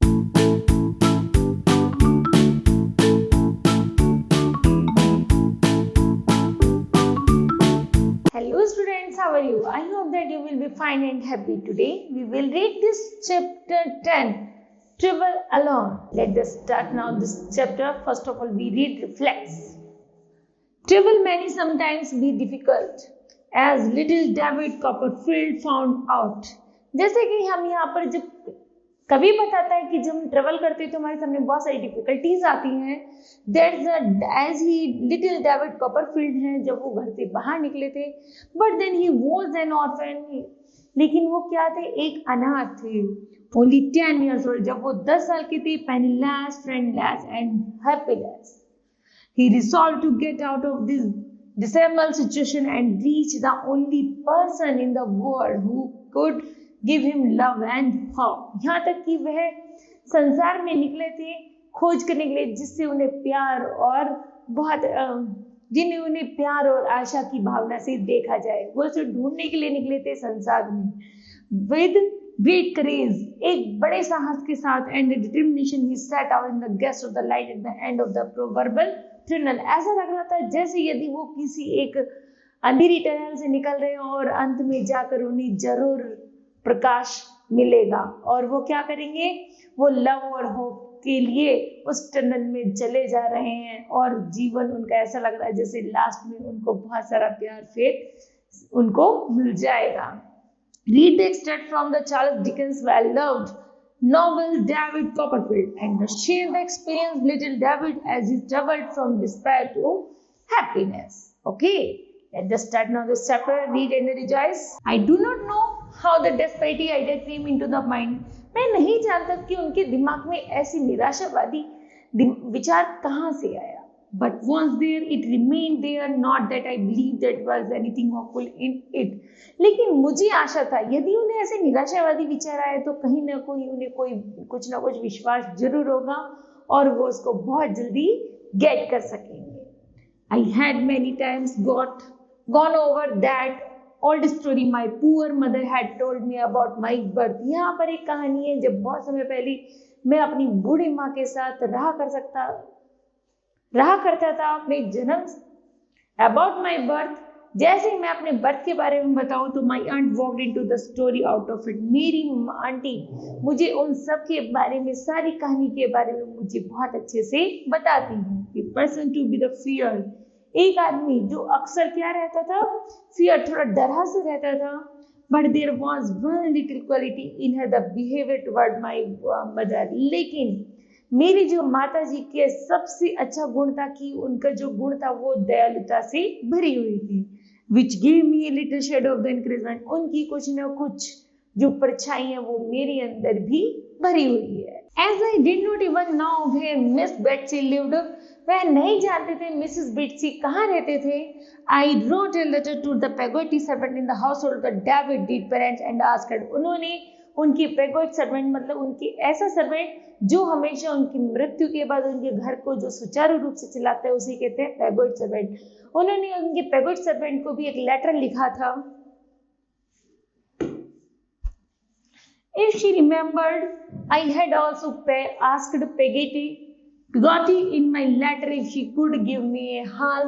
Hello students, how are you? I hope that you will be fine and happy today. We will read this chapter 10, Travel Alone. Let us start now this chapter. First of all, we read reflects. Travel may sometimes be difficult, as little David Copperfield found out. जैसे कि हम यहाँ पर जब कवि बताता है कि जब हम ट्रेवल करते हैं तो हमारे सामने बहुत सारी डिफिकल्टीज आती हैं. As he little David Copperfield हैं, जब वो घर से बाहर निकले थे, but then he was an orphan. लेकिन वो क्या थे? एक अनाथ थे. Only 10 years old. जब वो 10 साल के थे, penniless, friendless and happyless. He resolved to get out of this dismal situation and reach the only person in the world who could give him love and hope. यहाँ तक कि वह संसार में निकले थे खोज करने के लिए जिससे उन्हें प्यार और जिन्हें उन्हें प्यार और आशा की भावना से देखा जाए. वो उसे ढूंढने के लिए निकले थे संसार में विद ग्रेट करेज, एक बड़े साहस के साथ, and determination. He set out in the quest of the light at the end of the proverbial tunnel. ऐसा लग रहा था जैसे यदि वो किसी एक अंधेरी टनल से निकल रहे हो और अंत में जाकर उन्हें जरूर प्रकाश मिलेगा. और वो क्या करेंगे? वो लव और होप के लिए उस टनल में चले जा रहे हैं और जीवन उनका ऐसा लग रहा है जैसे लास्ट में उनको बहुत सारा प्यार फिर उनको मिल जाएगा. Read the extract from the Charles Dickens well-loved novel David Copperfield and share the experience little David as he traveled from despair to happiness. Okay, let's just start now this chapter. Read and rejoice. I do not know how the desperate idea came into the mind. मैं नहीं जानता कि उनके दिमाग में ऐसी निराशावादी विचार कहाँ से आया. But once there, it remained there. Not that I believed that was anything hopeful in it. लेकिन मुझे आशा था यदि उन्हें ऐसे निराशावादी विचार आए तो कहीं ना कोई उन्हें कुछ ना कुछ विश्वास जरूर होगा और वो उसको बहुत जल्दी गेट कर सकेंगे. I had many times gone over that old story my poor mother had told me about my birth. यहाँ पर एक कहानी है जब बहुत समय पहले मैं अपनी बूढ़ी माँ के साथ रहा करता था अपने जन्म. अबाउट माई बर्थ, जैसे ही मैं अपने बर्थ के बारे में बताऊं तो my aunt walked into the story out of it. मेरी आंटी मुझे उन सब के बारे में, सारी कहानी के बारे में मुझे बहुत अच्छे से बताती हैं. The person to be the fear, एक आदमी जो अक्सर क्या रहता था? फियर, थोड़ा डरा से रहता था. But there was one little quality in her the behaviour toward my mother. लेकिन मेरी जो माता जी के सबसे अच्छा गुण था कि उनका जो गुण था वो दयालुता से भरी हुई थी. Which give me a little shadow of the encouragement, उनकी कुछ न कुछ जो परछाई है वो मेरे अंदर भी भरी हुई है. As I did not even know where miss Betsy lived, वह नहीं जानते थे मिसेस बेट्सी कहाँ रहते थे. I wrote a letter to the Peggotty servant in the household the David did parents and asked. उन्होंने उनकी पेगोट सर्वेंट, मतलब उनकी ऐसा सर्वेंट जो हमेशा उनकी मृत्यु के बाद उनके घर को जो सुचारू रूप से चलाता है उसे कहते हैं पेगोट सर्वेंट. उन्होंने उनके पेगोट सर्वेंट को भी एक लेटर लिखा था. If she remembered, I had also asked Peggotty in my letter if she could give me a half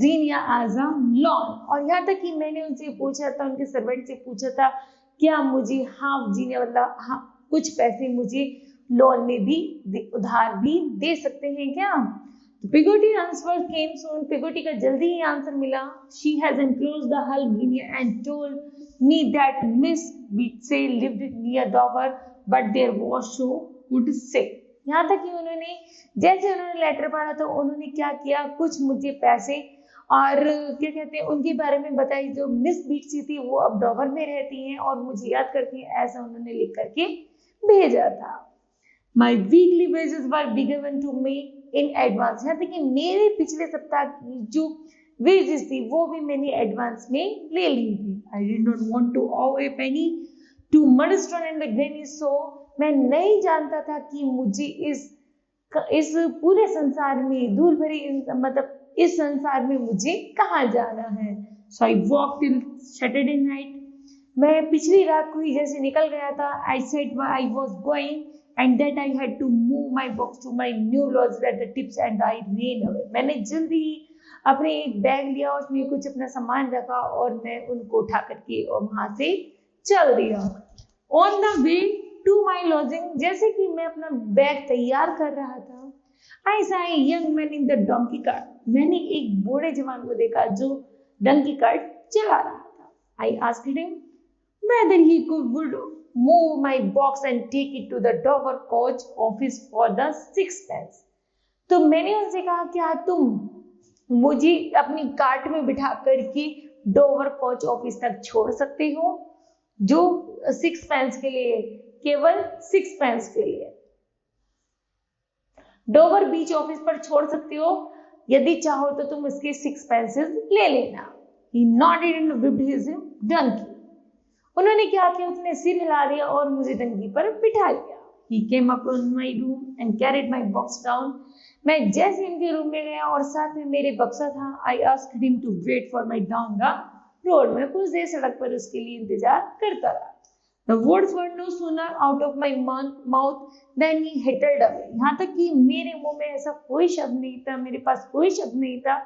zinnia as a loan. और यहाँ तक कि मैंने उनसे पूछा था, उनके सर्वेंट से पूछा था, क्या मुझे हाफ जीनिया मतलब कुछ पैसे मुझे लोन में भी उधार भी दे सकते हैं क्या? Peggotty answer came soon. Peggotty का जल्दी ही आंसर मिला. She has enclosed the half guinea and told me that Miss Betsy lived near Dover, but there was so good sick. यहाँ तक कि उन्होंने लेटर पढ़ा तो उन्होंने क्या किया, कुछ मुझे पैसे और क्या कहते हैं उनके बारे में बताई. जो मिस बीट्सी थी वो अब डॉवर में रहती हैं और मुझे याद करती हैं, ऐसा उन्होंने लिख करके भेजा था. My weekly wages were given to me in advance, यहाँ तक कि मेरे पिछले सप्ताह की जो वेजेस थी वो भी मैंने एडवांस में ले ली थी. I did not want to owe a penny to Murdstone and the Grinby, so मैं नहीं जानता था कि मुझे इस पूरे संसार में धूल भरी मतलब इस संसार में मुझे कहाँ जाना है. So I walk till Saturday night, मैं पिछली रात को ही जैसे निकल गया था. I said I was going and that I had to move my box to my new lodge at the tips and I ran away. मैंने जल्दी ही अपने एक बैग लिया, उसमें कुछ अपना सामान रखा और मैं उनको उठा करके और वहां से चल दिया। On the way to my lodging, जैसे कि मैं अपना बैग तैयार कर रहा था, आई सा a young man in the donkey cart, मैंने एक बूढ़े जवान को देखा जो डंकी कार्ट चला रहा था। I asked him whether he would move my box and take it to the Dover coach office for the 6 pence. तो मैंने उनसे कहा क्या तुम मुझे अपनी कार्ट में बिठा करके डोवर कोच ऑफिस तक छोड़ सकते हो, जो 6 पेंस के लिए, केवल 6 पेंस के लिए डोवर बीच ऑफिस पर छोड़ सकते हो, यदि चाहो तो तुम इसके 6 पेंसेस ले लेना। He nodded and whipped his donkey. उन्होंने क्या किया, उसने सिर हिला दिया और मुझे डंकी पर बिठा लिया। He came up on my room and carried my box down. मैं जैसे उनके रूम में गया और साथ में मेरे बक्सा था, I asked him to wait for my down the road. मैं कुछ देर सड़क पर उसके लिए इंतजार करता रहा। The words were no sooner out of my mouth than he hurtled away. यहाँ तक कि मेरे मुंह में ऐसा कोई शब्द नहीं था, मेरे पास कोई शब्द नहीं था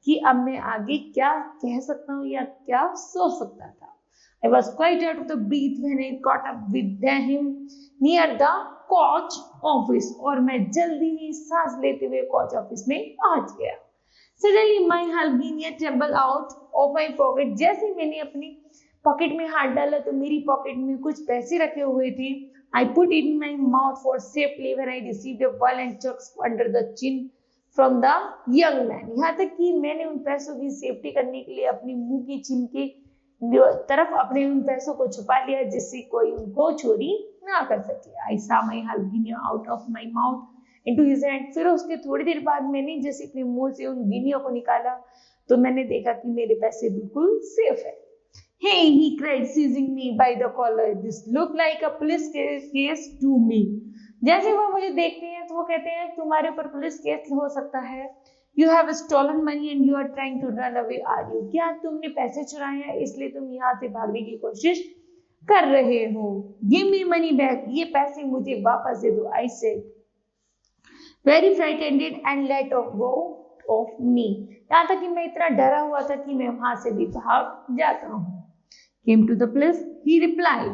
कि अब मैं आगे क्या कह सकता हूँ या क्या सोच सकता था। I was quite out of the breath when I caught up with him near the coach office, और मैं जल्दी ही सांस लेते हुए कोच ऑफिस में पहुंच गया। Suddenly my Halbinia trembled out of my pocket. जैसे मैंने अपनी पॉकेट में हाथ डाला तो मेरी पॉकेट में कुछ पैसे रखे हुए थे। I put it in my mouth for safely when I received a violent chuck under the chin from the young man. यहाँ तक कि मैंने उन पैसों की सेफ्टी करने के लिए अपनी मुंह की चिन के तरफ अपने उन पैसों को छुपा लिया जिससे कोई उनको चोरी ना कर सके। I saw my Halbinia out of my mouth into his hand. फिर उसके थोड़ी देर बाद मैंने जैसे अपने मुंह से उन गिनियों को निकाला तो मैंने देखा कि मेरे पैसे बिल्कुल सेफ है। Hey, he cried, seizing me by the collar. This looked like a police case to me. जैसे वो मुझे देखते हैं तो वो कहते हैं तुम्हारे ऊपर पुलिस केस हो सकता है। You have stolen money and you are trying to run away, are you? क्या तुमने पैसे चुराए हैं इसलिए तुम यहाँ से भागने की कोशिश कर रहे हो? Give me money back. ये पैसे मुझे वापस दे दो, I said, very frightened and let go of me. यहाँ तक कि मैं इतना डरा हुआ था कि मैं वहां से भी भाग जाता हूँ। Came to the police, he replied,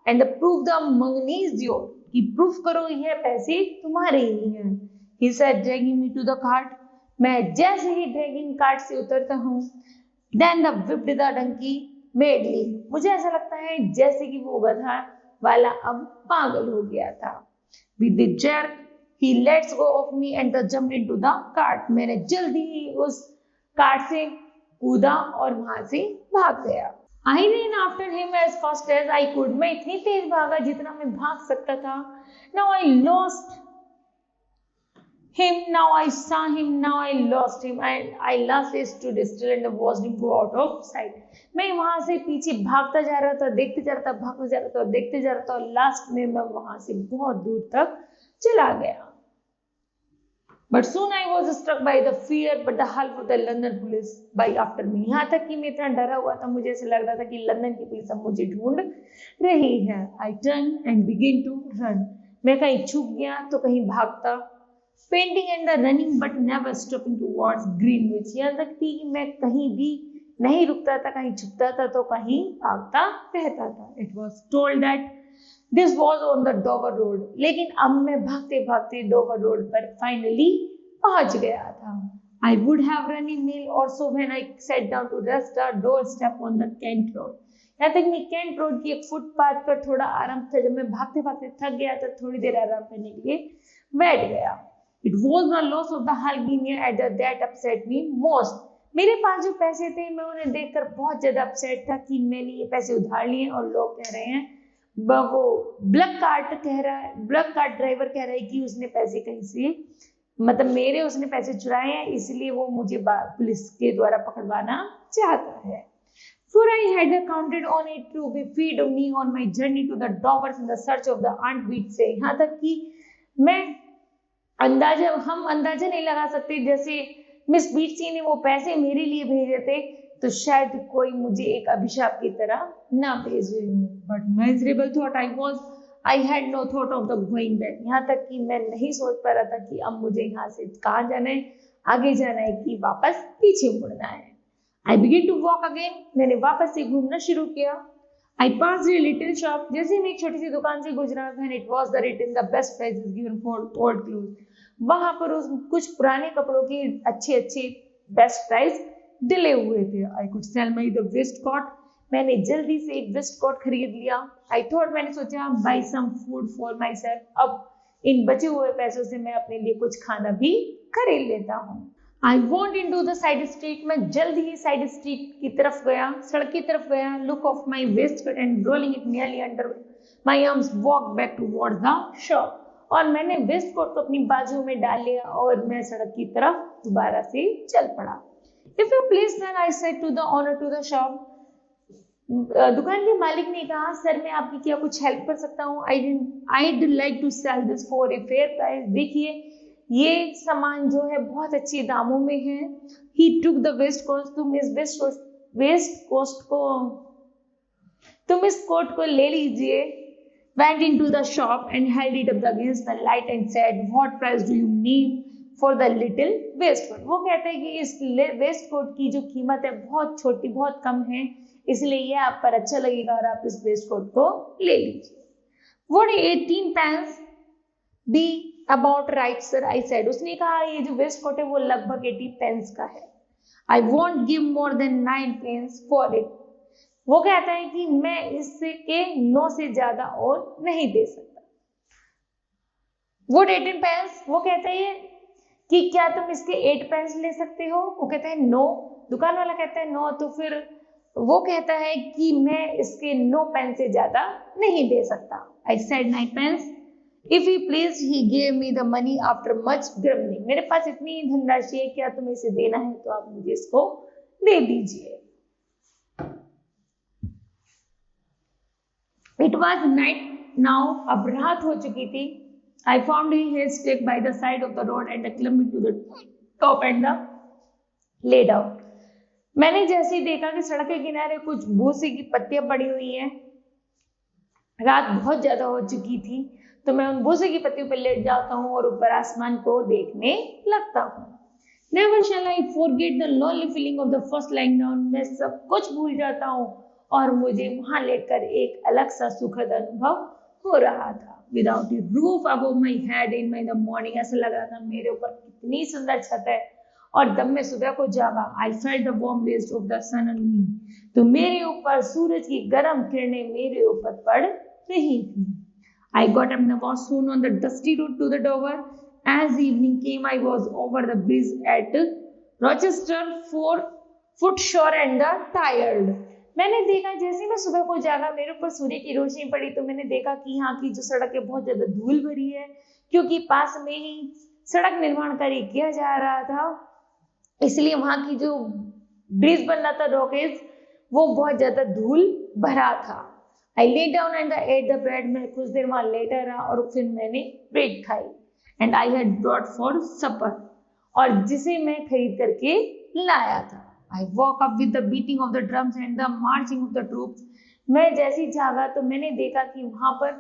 and the proof the money is yours. कि प्रूफ करो ये पैसे तुम्हारे ही हैं। He said, dragging me to the cart. मैं जैसे ही ड्रैगिंग कार्ट से उतरता हूँ, then the whipped the donkey madly. मुझे ऐसा लगता है जैसे कि वो गधा वाला अब पागल हो गया था। With the jerk, he lets go of me and jumped into the cart. मैंने जल्दी ही उस कार्ट से कूदा और वहां से भाग गया। I ran after him as fast as I could. मैं इतनी तेज भागा जितना मैं भाग सकता था। Now I lost him, now I saw him, now I lost him, and I lastly stood still and watched him go out of sight. मैं वहां से पीछे भागता जा रहा था, देखते जा रहा था, भागता जा रहा था, देखते जा रहा था, और लास्ट में मैं वहां से बहुत दूर तक चला गया। But soon I was struck by the fear, but the half of the London police by after me. यहाँ तक कि मैं इतना डरा हुआ था, मुझे ऐसा लग रहा था कि लंदन की पुलिस अब मुझे ढूंढ रही है। I turned and began to run. मैं कहीं छुप गया तो कहीं भागता, painting and the running but never stopping towards Greenwich. यहाँ तक कि मैं कहीं भी नहीं रुकता था, कहीं छुपता था तो कहीं भागता रहता था। It was told that this was on the Dover Road. लेकिन अब मैं भागते भागते डोवर रोड पर फाइनली पहुंच गया था। I would have run a mile or so when I sat down to rest a doorstep on the Kent Road. यहाँ तक मैं केंट रोड की एक फुटपाथ पर थोड़ा आराम था, जब मैं भागते भागते थक गया तो थोड़ी देर आराम करने के लिए बैठ गया। It was the loss of the Halbinia at that upset me most. मेरे पास जो पैसे थे मैं उन्हें देखकर बहुत ज्यादा अपसेट था कि मैंने ये पैसे उधार लिए और लोग कह रहे हैं, वो ब्लैक कार्ट ड्राइवर कह रहा है कि उसने पैसे कहीं से, मतलब मेरे उसने पैसे चुराए हैं, इसलिए वो मुझे पुलिस के द्वारा पकड़वाना चाहता है। For I had counted on it to be feed me on my journey to the Dovers in the search of the Aunt Beats. यहाँ तक कि हम अंदाजा नहीं लगा सकते, जैसे मिस बीट्सी ने वो पैसे मेरे लिए भेजे थे तो शायद कोई मुझे एक अभिशाप की तरह ना भेजे। But miserable thought I was, I had no thought of the going back. यहाँ तक कि मैं नहीं सोच पा रहा था कि अब मुझे यहाँ से कहाँ जाना है, आगे जाना है कि वापस पीछे मुड़ना है। I begin to walk again. मैंने वापस से घूमना शुरू किया। I pass a little shop. जैसे मैं एक छोटी सी दुकान से गुजरा, when it was the written the best prices given for old cloth. वहां पर उस कुछ पुराने कपड़ों की अच्छे बेस्ट प्राइस डिले हुए थे। I could sell my the waistcoat. मैंने जल्दी से एक वेस्ट कोट खरीद लिया। आई थॉट, मैंने सोचा buy some food for myself. अब इन बचे हुए पैसों से मैं अपने लिए कुछ खाना भी खरीद लेता हूँ। I went into the side street. मैं जल्द ही साइड स्ट्रीट की तरफ गया, सड़क की तरफ गया। Look off my waistcoat and rolling it nearly under my arms walk back toward the shop. और मैंने वेस्ट कोट को अपनी बाजू में डाल लिया और मैं सड़क की तरफ दोबारा से चल पड़ा। If you please then I said to the owner to the shop. दुकान के मालिक ने कहा, सर मैं आपकी क्या कुछ हेल्प कर सकता हूँ? I'd like to sell this for a fair price। देखिए ये सामान जो है बहुत अच्छे दामों में है। He took the waist coat। तुम इस कोट को ले लीजिए। Went into the shop and held it up against the light and said, what price do you need for the little waist coat? वो कहते हैं कि इस वेस्ट कोट की जो कीमत है बहुत छोटी, बहुत कम है, इसलिए ये आप पर अच्छा लगेगा और आप इस वेस्ट कोट को ले लीजिए। Would 18 pence be about right sir? I said। उसने कहा ये जो वेस्ट कोट है वो लगभग 80 पेंस का है। I won't give more than 9 pence for it। वो कहता है कि मैं इससे के 9 से ज्यादा और नहीं दे सकता। Would 18 pence? वो कहता है कि क्या तुम इसके 8 पेंस ले सकते हो? वो कहता है नो। दुकान वाला कहता है नो, तो फिर वो कहता है कि मैं इसके 9 पेंस से ज्यादा नहीं दे सकता। I said 9 pence। If he please, he gave me the money after much grumbling। मेरे पास इतनी धनराशि है, क्या तुम्हें इसे देना है तो आप मुझे इसको दे दीजिए। It was night now। अब रात हो चुकी थी। I found a haystack by the side of the road and I climbed to the top and lay down। मैंने जैसे ही देखा कि सड़क के किनारे कुछ भूसे की पत्तियां पड़ी हुई हैं, रात बहुत ज्यादा हो चुकी थी, तो मैं उन भूसे की पत्तियों पर लेट जाता हूँ और ऊपर आसमान को देखने लगता हूँ। Never shall I forget the lonely feeling of the first lying down। मैं सब कुछ भूल जाता हूँ और मुझे वहां लेटकर एक अलग सा सुखद अनुभव हो रहा था। Without a roof above my head in the morning। ऐसा लग रहा था मेरे ऊपर कितनी सुंदर छत है और जब मैं सुबह को जागा, I felt the warm rays of the sun on me। तो मेरे ऊपर सूरज की गर्म किरणें मेरे ऊपर पड़ रही थी। I got up and was soon on the dusty road to the Dover। As evening came, I was over the bridge at Rochester for footsore and tired। मैंने देखा जैसे मैं सुबह को जागा, मेरे ऊपर सूर्य की रोशनी पड़ी, तो मैंने देखा कि यहाँ की जो सड़क है बहुत ज्यादा धूल भरी है, क्योंकि पास में ही सड़क निर्माण कार्य किया जा रहा था, इसलिए वहां की जो ब्रिज बन रहा था, रॉकेज, वो बहुत ज्यादा धूल भरा था। I lay down and I ate the bread। मैं कुछ देर वहां लेटा रहा और फिर मैंने ब्रेड खाई। And I had brought for supper। और जिसे मैं खरीद करके लाया था। I woke up with the beating of the drums and the marching of the troops। मैं जैसे ही जागा तो मैंने देखा कि वहां पर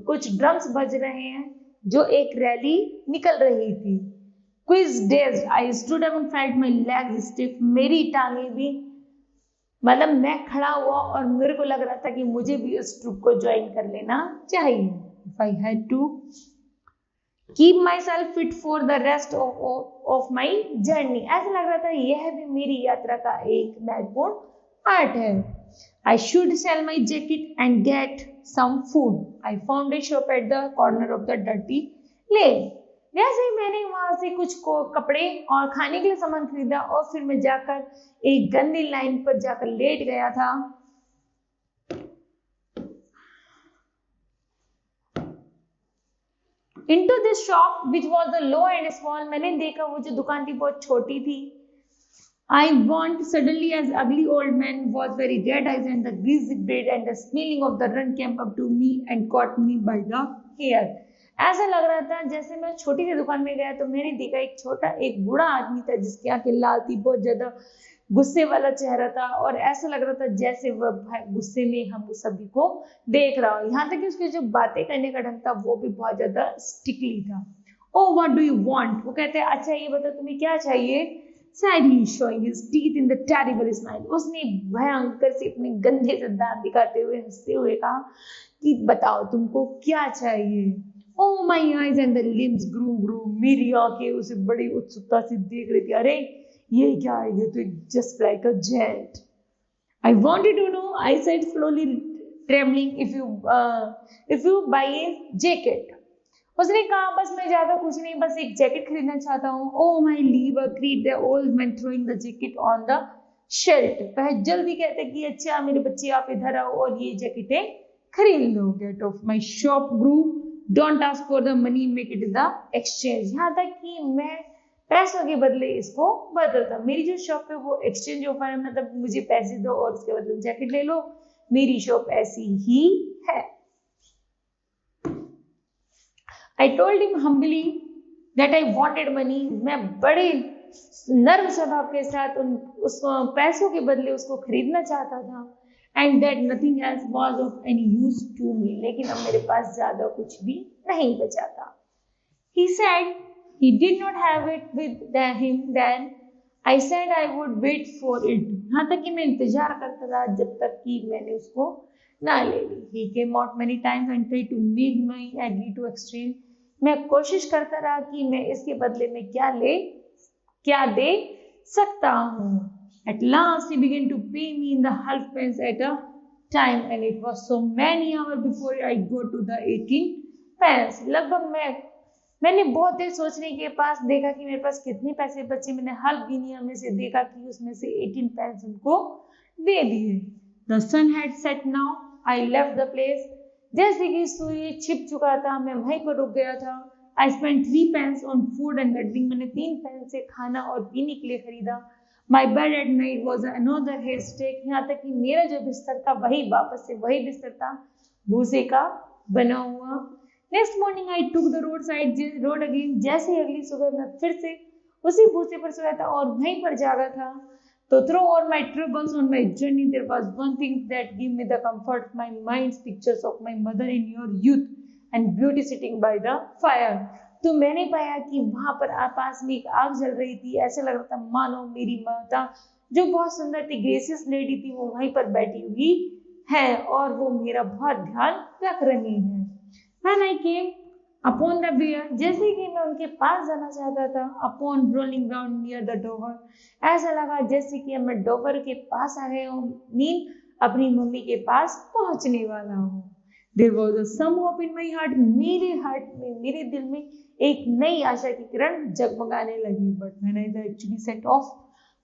कुछ ड्रम्स बज रहे हैं, जो एक रैली निकल रही थी। Quiz days, I stood up and felt my legs stiff। मेरी टांगे भी, मतलब मैं खड़ा हुआ और मेरे को लग रहा था कि मुझे भी उस ट्रूप को ज्वाइन कर लेना चाहिए। If I had to keep myself fit for the rest of my journey। ऐसा लग रहा था यह भी मेरी यात्रा का एक महत्वपूर्ण पार्ट है। I should sell my jacket and get some food। I found a shop at the corner of the dirty lane। जैसे ही मैंने वहां से कुछ कपड़े और खाने के लिए सामान खरीदा और फिर मैं जाकर एक गंदी लाइन पर जाकर लेट गया था। Into this shop which was the low and small। मैंने देखा वो जो दुकान थी बहुत छोटी थी। I want suddenly as ugly old man was very red eyes and the greasy bread and the smelling of the run came up to me and caught me by the hair। ऐसा लग रहा था जैसे मैं छोटी सी दुकान में गया तो मैंने देखा एक बूढ़ा आदमी था जिसकी आंखें लाल थी, बहुत ज्यादा गुस्से वाला चेहरा था और ऐसा लग रहा था जैसे वह गुस्से में हम सभी को देख रहा हो। यहाँ तक कि उसकी जो बातें करने का ढंग था वो भी बहुत ज्यादा स्टिकली था। Oh what do you want, वो कहते हैं अच्छा ये बताओ तुम्हें क्या चाहिए। said he showing his teeth in the terrible smile, उसने भयंकर से अपने गंदे से दांत दिखाते हुए हंसते हुए कहा कि बताओ तुमको क्या चाहिए। Oh my eyes and the limbs grew, मेरी आंखें उसे बड़ी उत्सुकता से देख रही थी। अरे ये क्या है, ये तो just like a giant. I wanted to know, I said slowly trembling, if you buy a jacket. उसने कहा बस मैं ज्यादा कुछ नहीं, बस एक जैकेट खरीदना चाहता हूँ। Oh my lever agreed the old man throwing the jacket on the shelf. वह जल्दी कहते कि अच्छा मेरे बच्चे आप इधर आओ और ये जैकेटें खरीद लो। Get off my shop grew, don't ask for the money, make it the exchange. यहाँ तक कि मैं पैसों के बदले इसको बदलता, मेरी जो शॉप है वो एक्सचेंज ऑफर है, मतलब मुझे पैसे दो और उसके बदले जैकेट ले लो, मेरी शॉप ऐसी ही है। I told him humbly that I wanted money. मैं बड़े नर्म स्वभाव के साथ उस पैसों के बदले उसको खरीदना चाहता था। And that nothing else was of any use to me. लेकिन अब मेरे पास ज्यादा कुछ भी नहीं बचा था। He said he did not have it with him then. I said I would wait for it. यहाँ तक कि मैं इंतजार करता था जब तक कि मैंने उसको ना ले ली। He came out many times and tried to make me agree to exchange. मैं कोशिश करता रहा कि मैं इसके बदले में क्या दे सकता हूँ। At last he began to pay me in the half pence at a time and it was so many hours before I got to the 18 pence. लगभग मैंने बहुत देर सोचने के पास देखा कि मेरे पास कितने पैसे बचे। मैंने हल्फ गिनिया में से देखा कि उसमें से 18 pence उनको दे दिए। The sun had set now. I left the place. जैसे कि सूर्य छिप चुका था मैं वहीं पर रुक गया था। I spent 3 pence on food and drink. मैंने 3 pence से खाना और पीने के लिए खरीदा। My bed at night was another haystack. यहाँ तक कि मेरा जो बिस्तर था वही वापस से वही बिस्तर था, भूसे का बना हुआ। Next morning I took the road again. जैसे अगली सुबह मैं फिर से उसी भूसे पर सोया था और वहीं पर जागा था। So through all my troubles on my journey, there was one thing that gave me the comfort. My mind's pictures of my mother in your youth and beauty sitting by the fire. तो मैंने पाया कि वहां पर पास में एक आग जल रही थी। ऐसा लग रहा था मानो मेरी माता जो बहुत सुंदर थी, ग्रेसियस लेडी थी, वो वहीं पर बैठी हुई है और वो मेरा बहुत ध्यान रख रही है। When I came upon the bear, जैसे कि मैं उनके पास जाना चाहता था, upon rolling round near the Dover, ऐसा लगा जैसे कि मैं डोवर के पास आ गया हूँ, मीन अपनी मम्मी के पास पहुंचने वाला हूँ। There was some hope in my heart, मेरे हार्ट में, मेरे दिल में एक नई आशा की किरण जगमगाने लगी। But when I actually set off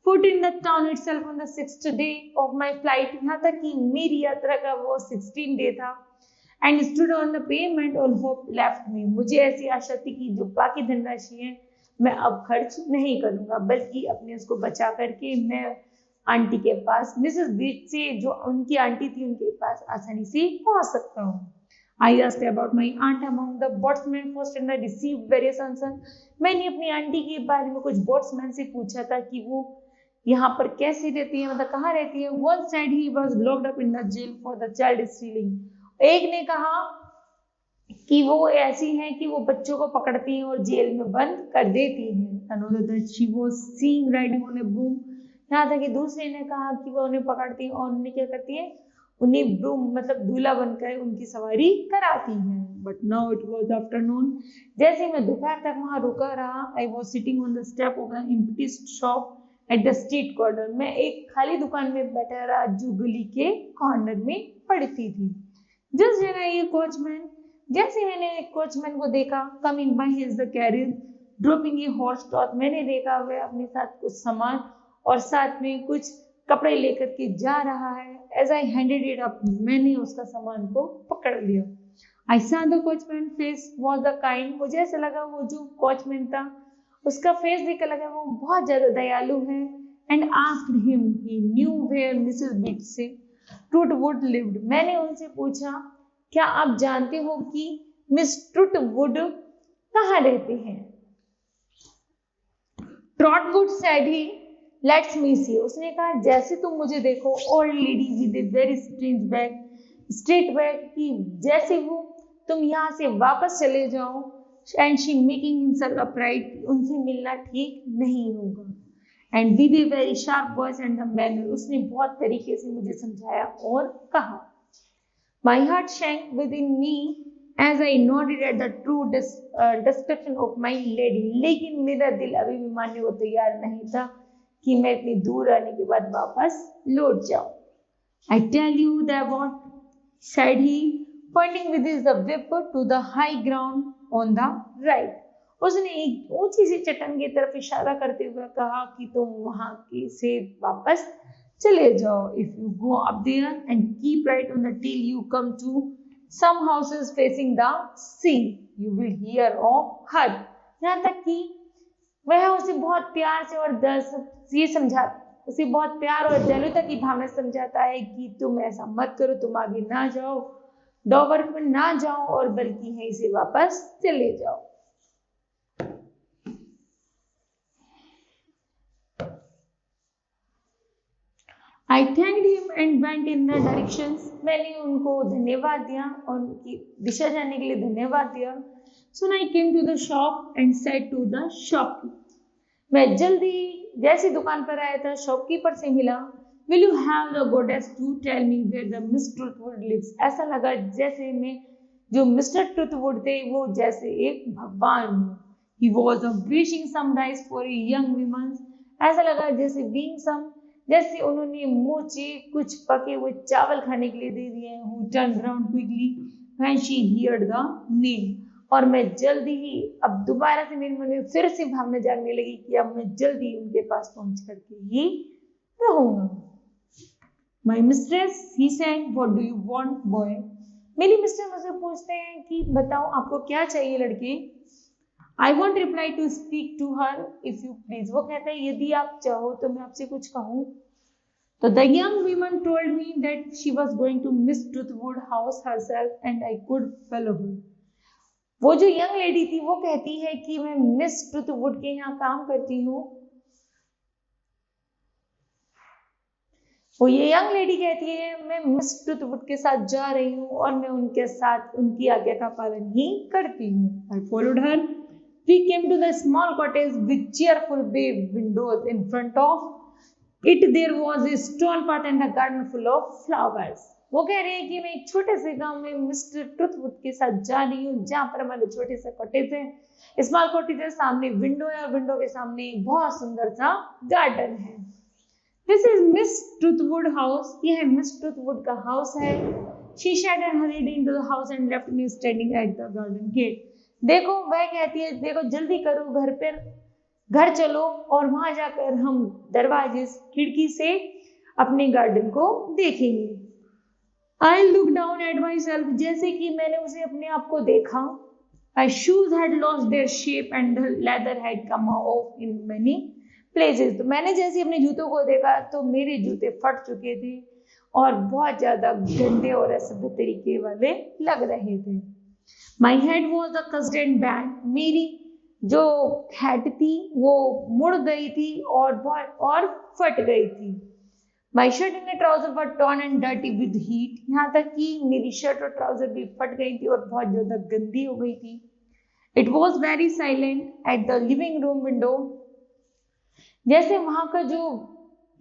foot in the town itself on the 6th day of my flight, यहाँ तक कि मेरी यात्रा का वो 16 डे था। And stood on the pavement, all hope left me. मुझे ऐसी आशा थी कि जो बाकी धनराशि है मैं अब खर्च नहीं करूंगा, बल्कि अपने उसको बचा करके मैं आंटी के पास, मिसेस बीच से जो उनकी आंटी थी उनके पास आसानी से पहुंच सकता हूँ। I asked about my aunt among the boatsmen first and I received various answers. मैंने अपनी आंटी के बारे में कुछ बोट्समैन से पूछा था कि वो यहाँ पर कैसे रहती है, मतलब कहाँ रहती है। One said he was locked up in the jail for the child stealing. एक ने कहा कि वो ऐसी हैं कि वो बच्चों को पकड़ती हैं और जेल में बंद कर देती हैं। Another that she was seen riding on a broom. यहाँ तक कि दूसरे ने कहा कि वो उन्हें पकड़ती हैं और उन्हें क्या करती है, उन्हें ब्रूम मतलब दूल्हा बनकर उनकी सवारी कराती हैं। But now it was afternoon. जैसे मैं दोपहर तक वहाँ रुका रहा, I was sitting on the step of an empty shop at the street corner. मैं एक खाली दुकान में बैठा रहा जो गली के कॉर्नर में पड़ती थी। Just then I a coachman, जैसे मैंने एक कोचमैन को देखा, coming by his the carriage, dropping a horse cloth, मैंने देखा वह अपने साथ कुछ सामान और साथ में कुछ कपड़े लेकर के जा रहा है। As I handed it up, मैंने उसका सामान को पकड़ लिया। I saw the coachman face was the kind, मुझे ऐसा लगा वो जो कोचमैन था उसका फेस देख कर लगा वो बहुत ज्यादा दयालु है। And asked him, he knew where Mrs. Bitsy Trotwood lived, मैंने उनसे पूछा क्या आप जानते हो कि मिस ट्रूटवुड कहाँ रहते हैं। Trotwood said he let's me see. उसने कहा जैसे तुम मुझे देखो, old lady with a very strange bag, straight bag, कि जैसे वो तुम यहाँ से वापस चले जाओ। And she making himself upright, उनसे मिलना ठीक नहीं होगा। And with a very sharp voice and the manner, उसने बहुत तरीके से मुझे समझाया और कहा। My heart shank within me as I noted at the true description of my lady, लेकिन मेरा दिल अभी भी मानने को तैयार नहीं था कि मैं इतनी दूर आने के बाद वापस लौट जाऊं। I tell you that what, said he, pointing with his whip to the high ground on the right. उसने एक ऊंची सी चट्टान की तरफ इशारा करते हुए कहा कि तुम वहां की से वापस चले जाओ। If you go up there and keep right on the till you come to some houses facing the sea, you will hear of her. यहाँ तक कि वह उसे बहुत प्यार से और ये उसे बहुत प्यार और दयालुता की भावना समझाता है कि तुम ऐसा मत करो, तुम आगे ना जाओ, डॉवर में ना जाओ, और बल्कि यहीं से वापस चले जाओ। I thanked him and went in the directions. मैंने उनको धन्यवाद दिया और उनकी दिशा जानने के लिए धन्यवाद दिया। So I came to the shop and said to the shopkeeper. मैं जल्दी जैसी दुकान पर आया था शॉपकीपर से मिला। Will you have the goddess to tell me where the Miss Truthwood lives? ऐसा लगा जैसे मैं जो मिस्टर ट्रुथवुड थे वो जैसे एक भगवान हो। He was wishing some rice for a young woman. ऐसा लगा जैसे being some, जैसे उन्होंने मुझे कुछ पके हुए चावल खाने के लिए दे दिए। Who turned round quickly when she heard the name. और मैं जल्दी ही, अब दोबारा से मेरे मन में फिर से भावना जागने लगी कि अब मैं जल्दी उनके पास पहुंच करके ही रहूंगा। My mistress, he said, what do you want, boy? मेरी मिस्टर मुझसे पूछते हैं कि बताओ आपको क्या चाहिए लड़के। I won't reply to speak to her if you please. वो कहता है यदि आप चाहो तो मैं आपसे कुछ कहूँ। तो the young woman told me that she was going to Miss Truthwood house herself and I could follow her. वो जो यंग लेडी थी वो कहती है कि मैं मिस ट्रुथवुड के यहाँ काम करती हूँ। वो ये यंग लेडी कहती है मैं मिस ट्रुथवुड के साथ जा रही हूँ और मैं उनके साथ उनकी आज्ञा का पालन ही करती हूँ। I followed her. We came to the small cottage with cheerful bay windows. In front of it there was a stone path and a garden full of flowers. वो कह रहे हैं कि मैं एक छोटे से गांव में मिस्टर ट्रुथवुड के साथ जा रही हूँ जहाँ पर हमारे छोटे से कॉटेज है, स्मॉल कॉटेज है, सामने विंडो है और विंडो के सामने एक बहुत सुंदर सा गार्डन है। दिस इज मिस ट्रुथवुड हाउस, ये है मिस ट्रुथवुड का हाउस है। She said and hurried into the house and left me standing at the garden gate. देखो वह कहती है देखो जल्दी करो घर चलो और वहां जाकर हम दरवाजे खिड़की से अपने गार्डन को देखेंगे। I looked down at myself, जैसे कि मैंने उसे अपने आप को देखा। My shoes had lost their shape and the leather had come off in many places. तो मैंने जैसे अपने जूतों को देखा तो मेरे जूते फट चुके थे और बहुत ज्यादा गंदे और असभ्य तरीके वाले लग रहे थे। My head was a cussed and bad. मेरी जो हेड थी वो मुड़ गई थी और फट गई थी। My shirt and trouser were torn and dirty with heat. यहाँ तक कि मेरी शर्ट और ट्राउजर भी फट गई थी और बहुत ज्यादा गंदी हो गई थी। It was very silent at the living room window. जैसे वहां का जो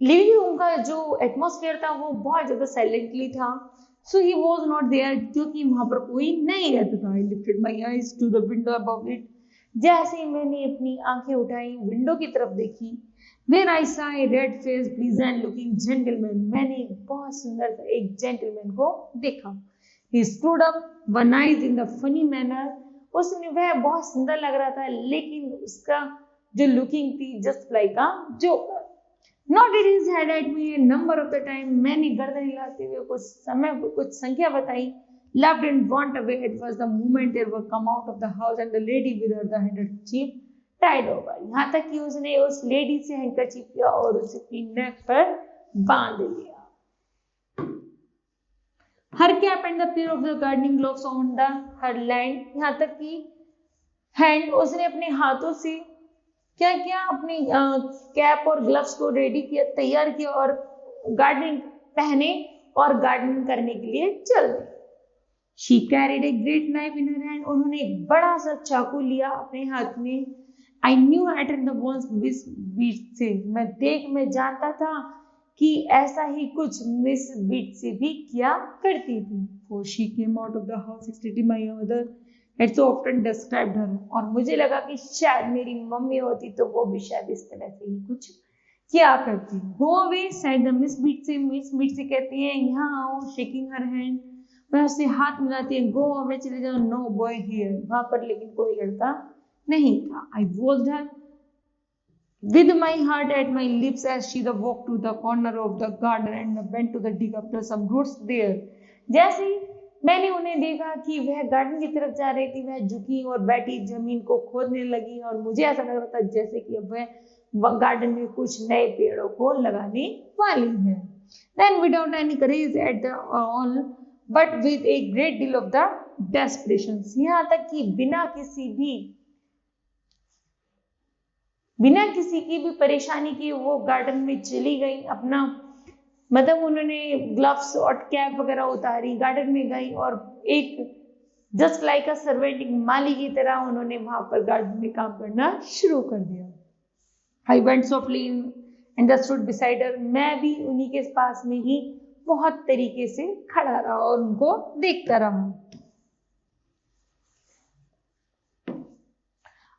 लिविंग रूम का जो एटमॉस्फेयर था वो बहुत ज्यादा साइलेंटली था। So he was not there, क्योंकि वहां पर कोई नहीं रहता था। I lifted my eyes to the window above it. जैसे ही मैंने अपनी आंखें उठाई विंडो की तरफ देखी। When I saw a red-faced, pleasant-looking gentleman, मैंने बहुत सुंदर सा एक जेंटलमैन को देखा। He stood up, one eyes in the funny manner. उसने वह बहुत सुंदर लग रहा था लेकिन उसका जो लुकिंग थी just like a joker. Nodded his head at me a number of the time. मैंने गर्दन हिलाते हुए कुछ संख्या बताई। Laughed and went away. It was the moment they were come out of the house and the lady with her the handkerchief tied over. यहाँ तक कि उसने उस लेडी से हैंकरचीफ लिया और उसे अपनी नेक पर बांध लिया। Her cap and the pair of the gardening gloves on her hand. यहाँ तक कि हैंड उसने अपने हाथों से क्या किया, अपनी कैप और ग्लव्स को रेडी किया, तैयार किया और गार्डनिंग पहने और गार्डनिंग करने के लिए चल दी। She carried a great knife in her hand, उन्होंने एक बड़ा सा चाकू लिया अपने हाथ में। I knew at the once miss Betsy, मैं जानता था कि ऐसा ही कुछ मिस बीट्सी भी किया करती थी। For she came out of the house excited my mother had so often described her, और मुझे लगा कि शायद मेरी मम्मी होती तो वो भी शायद इस तरह से ही कुछ क्या करती। Go away said the Miss Bitsy, miss बिट्सी कहती है यहाँ आओ, shaking her hand, वह उससे हाथ मिलाती है। Go away, चले जाओ, no boy here, वहां पर लेकिन कोई लड़का नहीं था। I watched her with my heart at my lips as she walked to the corner of the garden and went to the dig up some roots there. जैसे ही मैंने उन्हें देखा कि वह गार्डन की तरफ जा रही थी, वह झुकी और बैठी जमीन को खोदने लगी और मुझे ऐसा लग रहा था जैसे कि अब वह गार्डन में कुछ नए पेड़ों को लगाने वाली है। Then without any courage at all, but with a great deal of the desperation, यहाँ तक कि बिना किसी की भी परेशानी की वो गार्डन में चली गई। अपना मतलब उन्होंने ग्लव्स और कैप वगैरह उतारी, गार्डन में गई और एक जस्ट लाइक अ सर्वेंट, माली की तरह उन्होंने वहां पर गार्डन में काम करना शुरू कर दिया। I went softly and stood beside her, मैं भी उन्हीं के पास में ही बहुत तरीके से खड़ा रहा और उनको देखता रहा।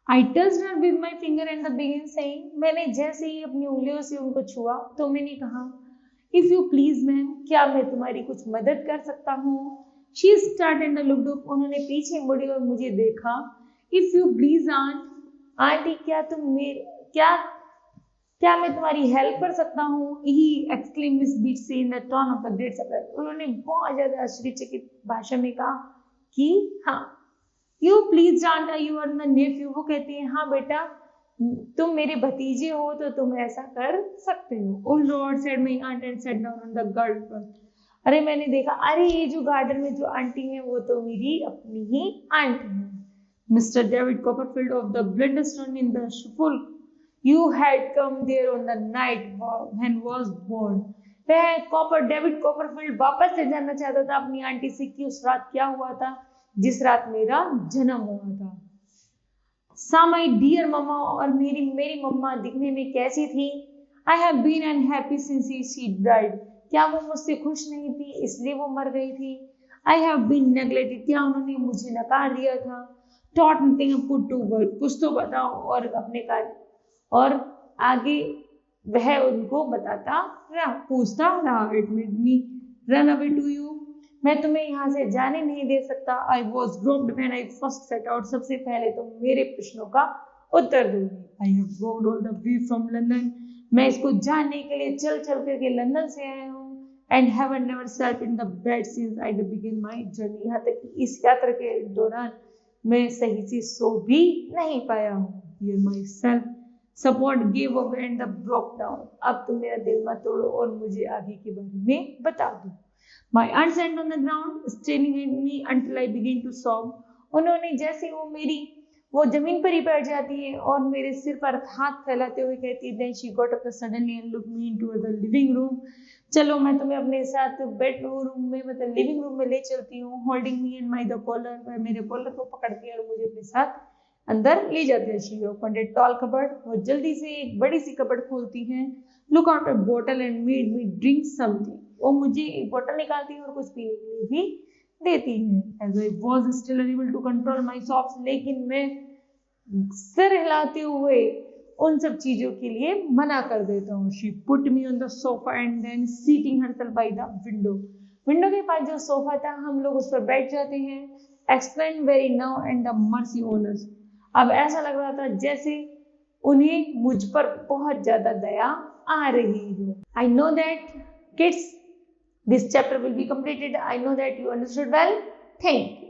I touched her with my finger and the began saying, मैंने जैसे ही अपनी उंगलियों से उनको छुआ तो मैंने कहा, If you please मैम, क्या मैं तुम्हारी कुछ मदद कर सकता हूँ? She started and looked up, उन्होंने पीछे मुड़ी और मुझे देखा। If you please aunt, aunty क्या मैं तुम्हारी हेल्प कर सकता हूँ? He exclaimed Miss Bitsy in the tone of the great surprise, उन्होंने बहुत ज्यादा आश्चर्यचकित भाषा में कहा कि हाँ। You please aunt, you are the nephew, वो कहती है हाँ बेटा तुम मेरे भतीजे हो तो तुम ऐसा कर सकते हो। Oh Lord said my aunt and sat down on the garden. अरे मैंने देखा, अरे ये जो गार्डन में जो आंटी है वो तो मेरी अपनी ही आंटी है। Mr. David Copperfield of the Blunderstone in the Suffolk, you had come there on the night when was born. वह डेविड कॉपरफील्ड वापस से जानना चाहता था अपनी आंटी से कि उस रात क्या हुआ था जिस रात मेरा जन्म हुआ था। सा माई डियर मम्मा, और मेरी मम्मा दिखने में कैसी थी? I have been unhappy since she died, क्या वो मुझसे खुश नहीं थी इसलिए वो मर गई थी? आई हैव बीन नेग्लेक्टेड, क्या उन्होंने मुझे नकार दिया था? Taught nothing put to work, कुछ तो बताओ और अपने कार्य। और आगे वह उनको बताता रहा, पूछता रहा। It made me run away to you, मैं तुम्हें यहाँ से जाने नहीं दे सकता। I was groped when I first set out, सबसे पहले तो मेरे प्रश्नों का उत्तर दूंगी। I have walked all the way from London, मैं इसको जानने के लिए चल करके लंदन से आया हूँ। And haven never slept in the bed since I begin my journey, यहाँ तक कि इस यात्रा के दौरान मैं सही से सो भी नहीं पाया हूँ। Here my self support give up and the broke down, अब तुम मेरा दिल मत तोड़ो और मुझे आगे के बारे में बता दो। My aunt sat on the ground, staring at me until I began to sob. उन्होंने जैसे वो जमीन पर ही बैठ जाती है और मेरे सिर पर हाथ फैलाते हुए कहती है, Then she got up suddenly and looked me into the living room. चलो मैं तुम्हें अपने साथ बेडरूम में मतलब लिविंग रूम में ले चलती हूँ। Holding me and my the collar, वह मेरे कॉलर को पकड़ती है और मुझे अपने साथ अंदर ले जाती है। She opened a tall cupboard, वो जल्दी से एक बड़ी सी कपबोर्ड खोलती है। Look out a bottle and made me drink something. वो मुझे एक बोतल निकालती है और कुछ पीने के लिए भी देती है। As I was still unable to control my sobs, लेकिन मैं सिर हिलाते हुए उन सब चीजों के लिए मना कर देता हूँ। She put me on the sofa and then seating herself by the window. Window के पास जो सोफा था हम लोग उस पर बैठ जाते हैं। Explained very now and the mercy on us. अब ऐसा लग रहा था जैसे उन्हें मुझ पर बहुत ज्यादा दया आ रही हो। I know that kids, this chapter will be completed. I know that you understood well. Thank you.